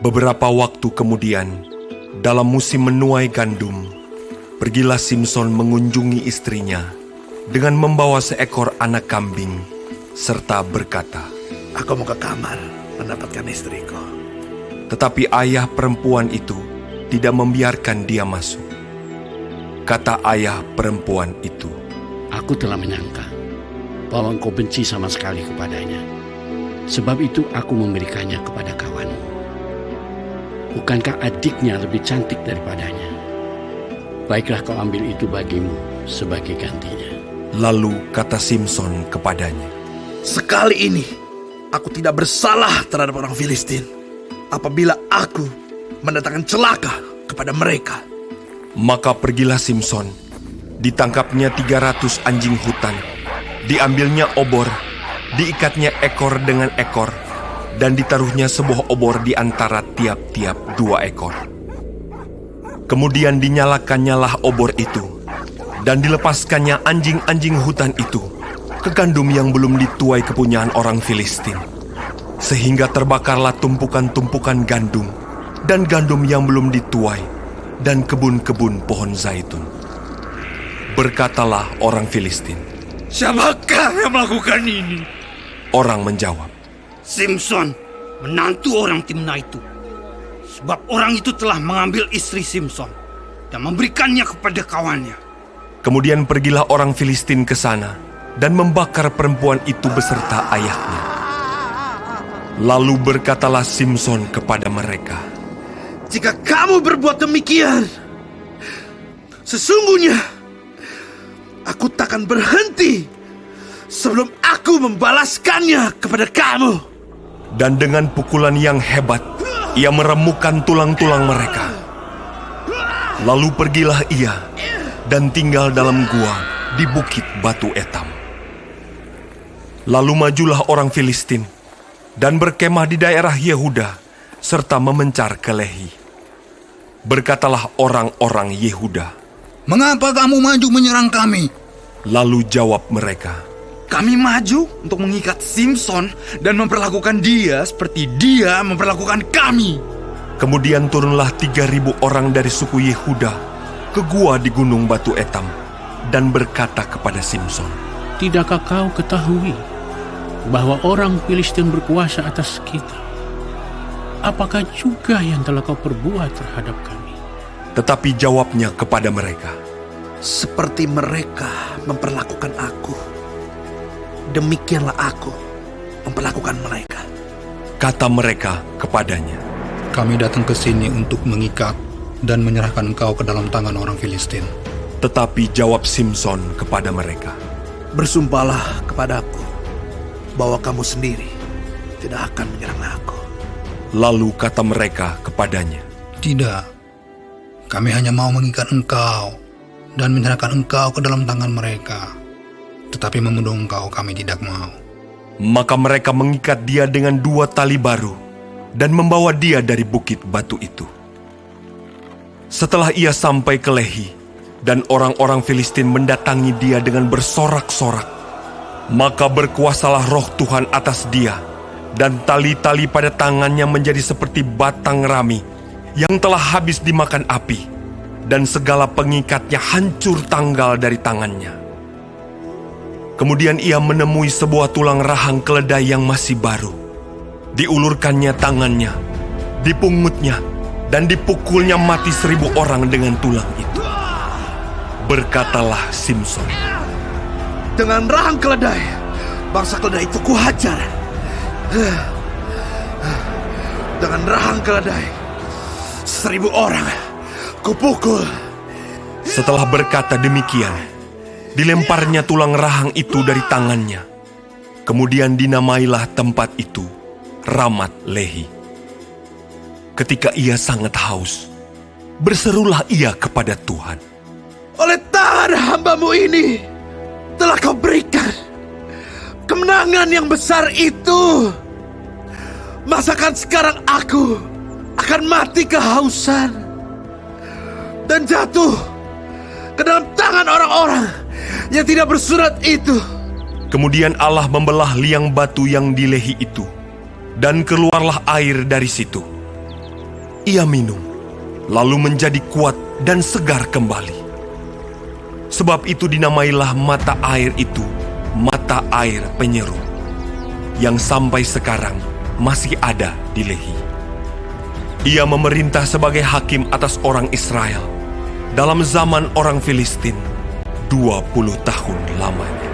Beberapa waktu kemudian, dalam musim menuai gandum, pergilah Simson mengunjungi istrinya dengan membawa seekor anak kambing, serta berkata, "Aku mau ke kamar mendapatkan istriku." Tetapi ayah perempuan itu tidak membiarkan dia masuk. Kata ayah perempuan itu, "Aku telah menyangka bahwa engkau benci sama sekali kepadanya. Sebab itu aku memberikannya kepada kawanmu. Bukankah adiknya lebih cantik daripadanya? Baiklah kau ambil itu bagimu sebagai gantinya." Lalu kata Simson kepadanya, "Sekali ini aku tidak bersalah terhadap orang Filistin apabila aku mendatangkan celaka kepada mereka." Maka pergilah Simson, ditangkapnya 300 anjing hutan, diambilnya obor, diikatnya ekor dengan ekor, dan ditaruhnya sebuah obor di antara tiap-tiap 2 ekor. Kemudian dinyalakannya obor itu, dan dilepaskannya anjing-anjing hutan itu ke gandum yang belum dituai kepunyaan orang Filistin, sehingga terbakarlah tumpukan-tumpukan gandum dan gandum yang belum dituai, dan kebun-kebun pohon zaitun. Berkatalah orang Filistin, "Siapakah yang melakukan ini?" Orang menjawab, "Simson, menantu orang Timna itu. Sebab orang itu telah mengambil istri Simson dan memberikannya kepada kawannya." Kemudian pergilah orang Filistin ke sana dan membakar perempuan itu beserta ayahnya. Lalu berkatalah Simson kepada mereka, "Jika kamu berbuat demikian, sesungguhnya aku takkan berhenti sebelum aku membalaskannya kepada kamu." Dan dengan pukulan yang hebat, ia meremukkan tulang-tulang mereka. Lalu pergilah ia dan tinggal dalam gua di bukit batu etam. Lalu majulah orang Filistin dan berkemah di daerah Yehuda serta memencar ke Lehi. Berkatalah orang-orang Yehuda, "Mengapa kamu maju menyerang kami?" Lalu jawab mereka, "Kami maju untuk mengikat Simson dan memperlakukan dia seperti dia memperlakukan kami." Kemudian turunlah 3.000 orang dari suku Yehuda ke gua di gunung batu etam dan berkata kepada Simson, "Tidakkah kau ketahui bahwa orang Filistin berkuasa atas kita? Apakah juga yang telah kau perbuat terhadap kami?" Tetapi jawabnya kepada mereka, "Seperti mereka memperlakukan aku, demikianlah aku memperlakukan mereka." Kata mereka kepadanya, "Kami datang ke sini untuk mengikat dan menyerahkan engkau ke dalam tangan orang Filistin." Tetapi jawab Simson kepada mereka, "Bersumpahlah kepadaku bahwa kamu sendiri tidak akan menyerang aku." Lalu kata mereka kepadanya, "Tidak, kami hanya mau mengikat engkau dan menyerahkan engkau ke dalam tangan mereka. Tetapi membunuh engkau kami tidak mau." Maka mereka mengikat dia dengan 2 tali baru dan membawa dia dari bukit batu itu. Setelah ia sampai ke Lehi dan orang-orang Filistin mendatangi dia dengan bersorak-sorak, maka berkuasalah roh Tuhan atas dia, dan tali-tali pada tangannya menjadi seperti batang rami yang telah habis dimakan api, dan segala pengikatnya hancur tanggal dari tangannya. Kemudian ia menemui sebuah tulang rahang keledai yang masih baru. Diulurkannya tangannya, dipungutnya, dan dipukulnya mati 1.000 orang dengan tulang itu. Berkatalah Simson, "Dengan rahang keledai, bangsa keledai itu kuhajar. Dengan rahang keledai, 1.000 orang kupukul." Setelah berkata demikian, dilemparnya tulang rahang itu dari tangannya. Kemudian dinamailah tempat itu Ramat Lehi. Ketika ia sangat haus, berserulah ia kepada Tuhan, "Oleh tangan hamba-Mu ini telah Kau berikan kemenangan yang besar itu. Masakan sekarang aku akan mati kehausan dan jatuh ke dalam tangan orang-orang yang tidak bersurat itu?" Kemudian Allah membelah liang batu yang di Lehi itu, dan keluarlah air dari situ. ia minum, lalu menjadi kuat dan segar kembali. Sebab itu dinamailah mata air itu mata air penyeru, yang sampai sekarang masih ada di Lehi. Ia memerintah sebagai hakim atas orang Israel dalam zaman orang Filistin 20 tahun lamanya.